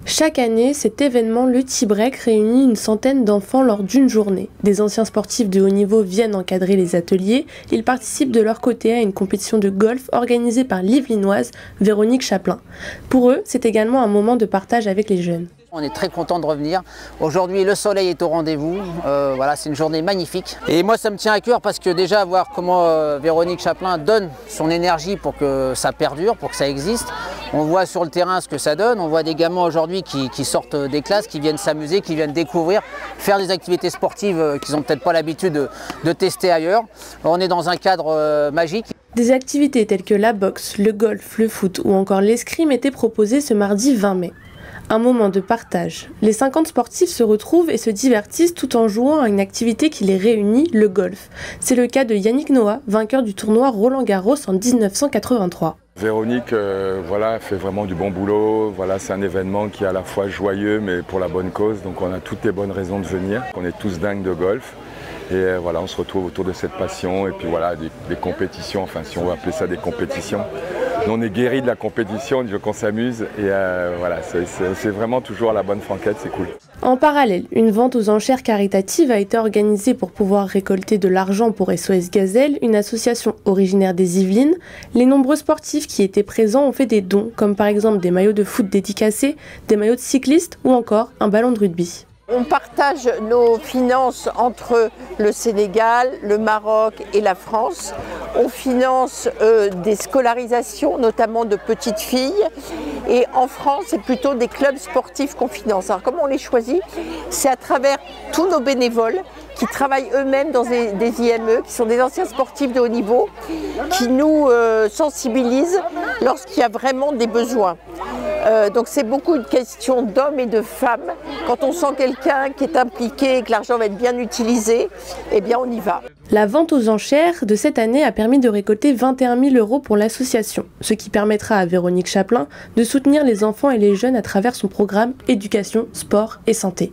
Chaque année, cet événement, le Tea Break, réunit une centaine d'enfants lors d'une journée. Des anciens sportifs de haut niveau viennent encadrer les ateliers. Ils participent de leur côté à une compétition de golf organisée par l'Yvelinoise Véronique Chaplin. Pour eux, c'est également un moment de partage avec les jeunes. On est très content de revenir. Aujourd'hui, le soleil est au rendez-vous. Voilà, c'est une journée magnifique. Et moi, ça me tient à cœur parce que déjà, voir comment Véronique Chaplin donne son énergie pour que ça perdure, pour que ça existe. On voit sur le terrain ce que ça donne. On voit des gamins aujourd'hui qui sortent des classes, qui viennent s'amuser, qui viennent découvrir, faire des activités sportives qu'ils n'ont peut-être pas l'habitude de tester ailleurs. On est dans un cadre magique. Des activités telles que la boxe, le golf, le foot ou encore l'escrime étaient proposées ce mardi 20 mai. Un moment de partage. Les 50 sportifs se retrouvent et se divertissent tout en jouant à une activité qui les réunit, le golf. C'est le cas de Yannick Noah, vainqueur du tournoi Roland-Garros en 1983. Véronique voilà, fait vraiment du bon boulot. Voilà, c'est un événement qui est à la fois joyeux mais pour la bonne cause. Donc on a toutes les bonnes raisons de venir. On est tous dingues de golf. Et voilà, on se retrouve autour de cette passion et puis voilà, des compétitions, enfin si on veut appeler ça des compétitions. Nous, on est guéris de la compétition, on veut qu'on s'amuse et voilà, c'est vraiment toujours à la bonne franquette, c'est cool. En parallèle, une vente aux enchères caritatives a été organisée pour pouvoir récolter de l'argent pour SOS Gazelle, une association originaire des Yvelines. Les nombreux sportifs qui étaient présents ont fait des dons, comme par exemple des maillots de foot dédicacés, des maillots de cyclistes ou encore un ballon de rugby. On partage nos finances entre le Sénégal, le Maroc et la France. On finance des scolarisations, notamment de petites filles. Et en France, c'est plutôt des clubs sportifs qu'on finance. Alors comment on les choisit? C'est à travers tous nos bénévoles qui travaillent eux-mêmes dans des IME, qui sont des anciens sportifs de haut niveau, qui nous sensibilisent lorsqu'il y a vraiment des besoins. Donc c'est beaucoup une question d'hommes et de femmes. Quand on sent quelqu'un qui est impliqué et que l'argent va être bien utilisé, eh bien on y va. La vente aux enchères de cette année a permis de récolter 21 000 € pour l'association, ce qui permettra à Véronique Chaplin de soutenir les enfants et les jeunes à travers son programme Éducation, Sport et Santé.